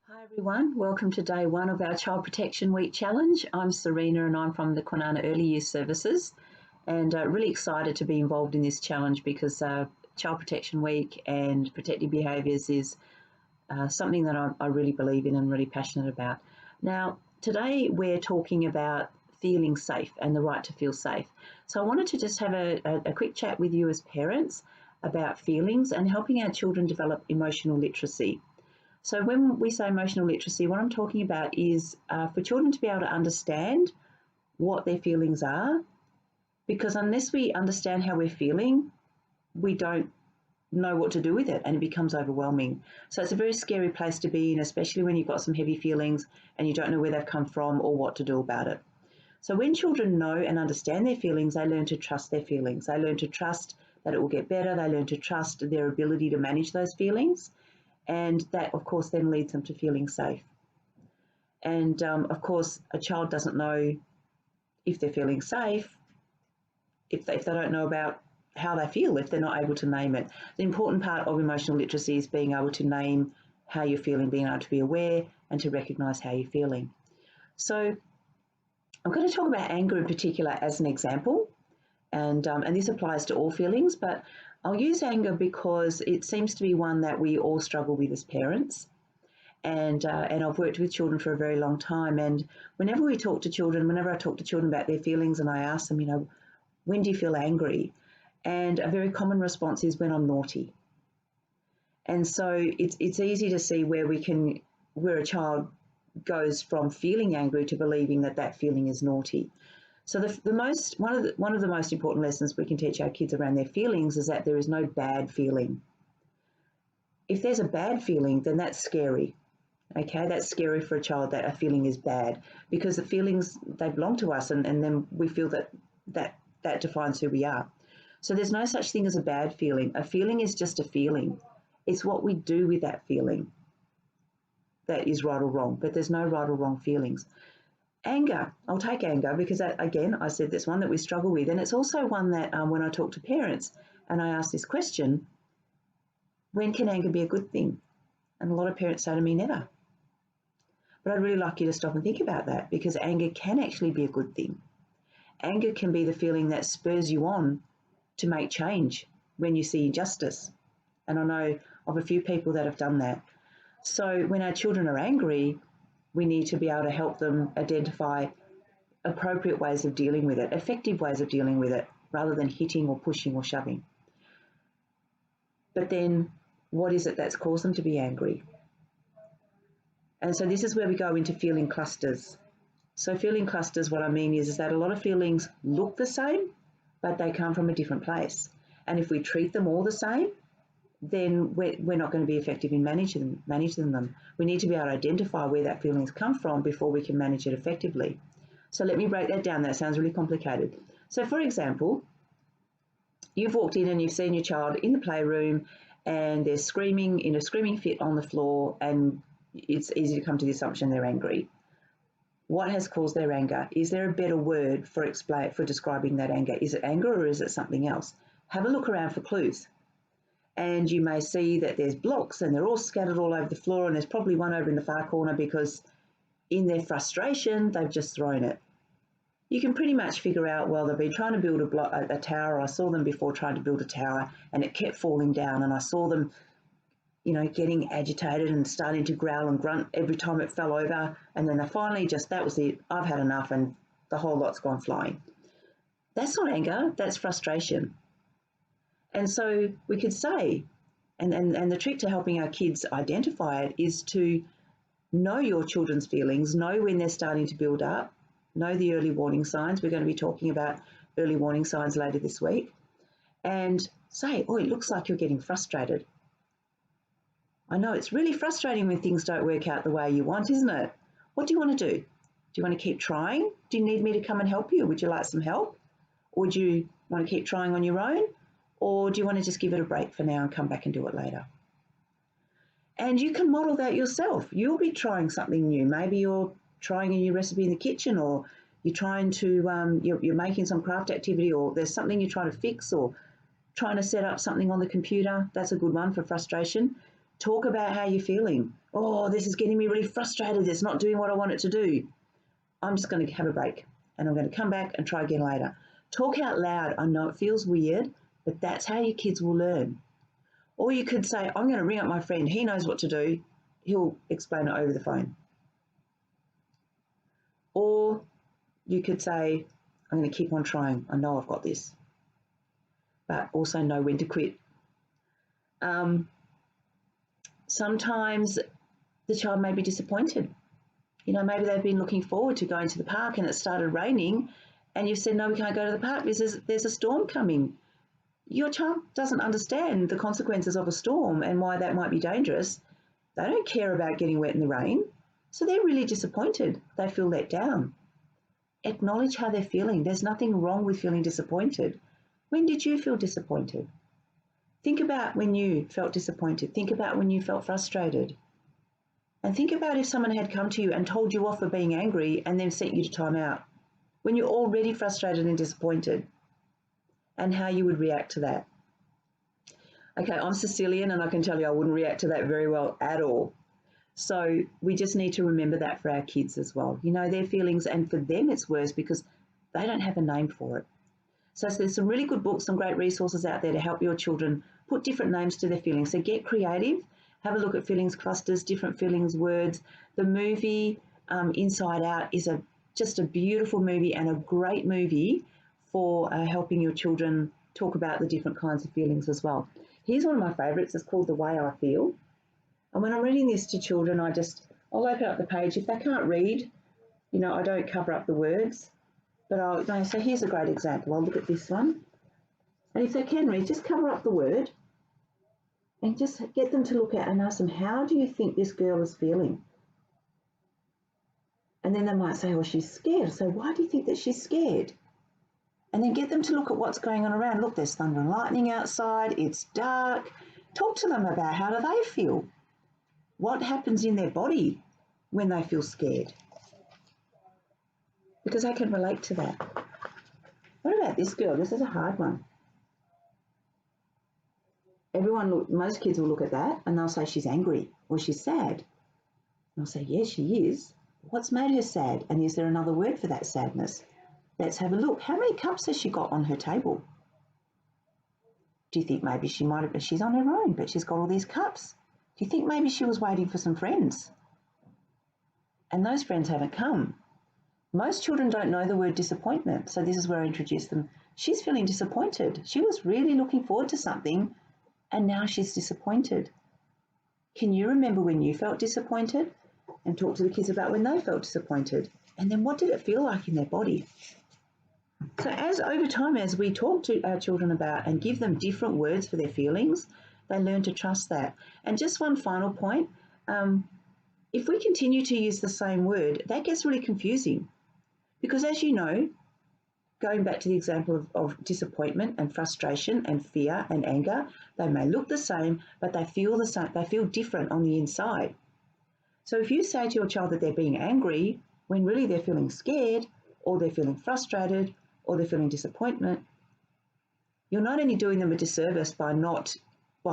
Hi everyone, welcome to day one of our Child Protection Week challenge. I'm Sarina and I'm from the Kwinana Early Years Services and really excited to be involved in this challenge because Child Protection Week and protective behaviours is something that I really believe in and really passionate about. Now, today we're talking about feeling safe and the right to feel safe. So I wanted to just have a quick chat with you as parents about feelings and helping our children develop emotional literacy. So when we say emotional literacy, what I'm talking about is for children to be able to understand what their feelings are, because unless we understand how we're feeling, we don't know what to do with it and it becomes overwhelming. So it's a very scary place to be in, especially when you've got some heavy feelings and you don't know where they've come from or what to do about it. So when children know and understand their feelings, they learn to trust their feelings. They learn to trust that it will get better. They learn to trust their ability to manage those feelings. And that, of course, then leads them to feeling safe. And, of course, a child doesn't know if they're feeling safe if they don't know about how they feel, if they're not able to name it. The important part of emotional literacy is being able to name how you're feeling, being able to be aware and to recognise how you're feeling. So I'm going to talk about anger in particular as an example, and this applies to all feelings, but I'll use anger because it seems to be one that we all struggle with as parents. And I've worked with children for a very long time. And whenever I talk to children about their feelings and I ask them, when do you feel angry? And a very common response is when I'm naughty. And so it's easy to see where a child goes from feeling angry to believing that feeling is naughty. So one of the most important lessons we can teach our kids around their feelings is that there is no bad feeling. If there's a bad feeling, then that's scary. Okay, that's scary for a child that a feeling is bad because the feelings, they belong to us and then we feel that defines who we are. So there's no such thing as a bad feeling. A feeling is just a feeling. It's what we do with that feeling that is right or wrong, but there's no right or wrong feelings. Anger, I'll take anger because again, I said that's one that we struggle with. And it's also one that when I talk to parents and I ask this question, when can anger be a good thing? And a lot of parents say to me, never. But I'd really like you to stop and think about that because anger can actually be a good thing. Anger can be the feeling that spurs you on to make change when you see injustice. And I know of a few people that have done that. So when our children are angry, we need to be able to help them identify appropriate ways of dealing with it, effective ways of dealing with it, rather than hitting or pushing or shoving. But then what is it that's caused them to be angry? And so this is where we go into feeling clusters. So feeling clusters, what I mean is that a lot of feelings look the same, but they come from a different place. And if we treat them all the same, then we're not going to be effective in managing them. We need to be able to identify where that feeling's come from before we can manage it effectively. So let me break that down. That sounds really complicated. So for example, you've walked in and you've seen your child in the playroom and they're screaming in a screaming fit on the floor, and it's easy to come to the assumption they're angry. What has caused their anger? Is there a better word for describing that anger? Is it anger or is it something else? Have a look around for clues. And you may see that there's blocks and they're all scattered all over the floor, and there's probably one over in the far corner because in their frustration, they've just thrown it. You can pretty much figure out, well, they've been trying to build a tower. I saw them before trying to build a tower and it kept falling down, and I saw them, getting agitated and starting to growl and grunt every time it fell over. And then they finally that was it. I've had enough, and the whole lot's gone flying. That's not anger, that's frustration. And so we could say, and the trick to helping our kids identify it is to know your children's feelings, know when they're starting to build up, know the early warning signs. We're going to be talking about early warning signs later this week. And say, oh, it looks like you're getting frustrated. I know it's really frustrating when things don't work out the way you want, isn't it? What do you want to do? Do you want to keep trying? Do you need me to come and help you? Would you like some help? Or do you want to keep trying on your own? Or do you want to just give it a break for now and come back and do it later? And you can model that yourself. You'll be trying something new. Maybe you're trying a new recipe in the kitchen, or you're trying to, you're making some craft activity, or there's something you're trying to fix, or trying to set up something on the computer. That's a good one for frustration. Talk about how you're feeling. Oh, this is getting me really frustrated. It's not doing what I want it to do. I'm just going to have a break and I'm going to come back and try again later. Talk out loud. I know it feels weird, but that's how your kids will learn. Or you could say, I'm going to ring up my friend. He knows what to do. He'll explain it over the phone. Or you could say, I'm going to keep on trying. I know I've got this. But also know when to quit. Sometimes the child may be disappointed. Maybe they've been looking forward to going to the park and it started raining and you've said, no, we can't go to the park because there's a storm coming. Your child doesn't understand the consequences of a storm and why that might be dangerous. They don't care about getting wet in the rain. So they're really disappointed. They feel let down. Acknowledge how they're feeling. There's nothing wrong with feeling disappointed. When did you feel disappointed? Think about when you felt disappointed. Think about when you felt frustrated. And think about if someone had come to you and told you off for being angry and then sent you to time out when you're already frustrated and disappointed, and how you would react to that. Okay, I'm Sicilian and I can tell you I wouldn't react to that very well at all. So we just need to remember that for our kids as well. Their feelings, and for them it's worse because they don't have a name for it. So there's some really good books, some great resources out there to help your children put different names to their feelings. So get creative. Have a look at feelings clusters, different feelings words. The movie Inside Out is just a beautiful movie and a great movie for helping your children talk about the different kinds of feelings as well. Here's one of my favourites. It's called The Way I Feel. And when I'm reading this to children, I'll open up the page. If they can't read, I don't cover up the words. But so here's a great example. I'll look at this one. And if they can read, just cover up the word. And just get them to look at and ask them, how do you think this girl is feeling? And then they might say, oh, she's scared. So why do you think that she's scared? And then get them to look at what's going on around. Look, there's thunder and lightning outside. It's dark. Talk to them about how do they feel? What happens in their body when they feel scared? Because they can relate to that. What about this girl? This is a hard one. Most kids will look at that and they'll say she's angry or she's sad. And I'll say, yes, she is. What's made her sad? And is there another word for that sadness? Let's have a look. How many cups has she got on her table? Do you think maybe she's on her own, but she's got all these cups? Do you think maybe she was waiting for some friends? And those friends haven't come. Most children don't know the word disappointment. So this is where I introduce them. She's feeling disappointed. She was really looking forward to something and now she's disappointed. Can you remember when you felt disappointed? And talk to the kids about when they felt disappointed. And then what did it feel like in their body? So over time, as we talk to our children about and give them different words for their feelings, they learn to trust that. And just one final point, if we continue to use the same word, that gets really confusing. Because as you know, going back to the example of disappointment and frustration and fear and anger, they may look the same, but they feel the same. They feel different on the inside. So if you say to your child that they're being angry when really they're feeling scared or they're feeling frustrated or they're feeling disappointment, you're not only doing them a disservice by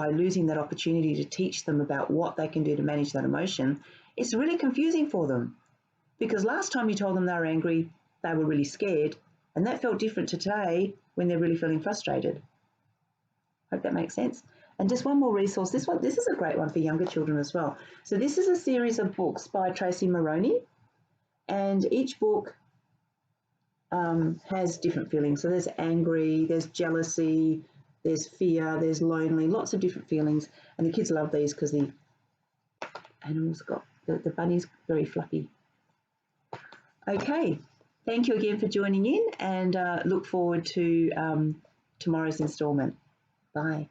losing that opportunity to teach them about what they can do to manage that emotion. It's really confusing for them because last time you told them they were angry, they were really scared. And that felt different to today when they're really feeling frustrated. Hope that makes sense. And just one more resource. This is a great one for younger children as well. So this is a series of books by Tracy Moroney, and each book has different feelings. So there's angry, there's jealousy, there's fear, there's lonely, lots of different feelings. And the kids love these because the animals got the bunny's very fluffy. Okay. Thank you again for joining in and look forward to tomorrow's instalment. Bye.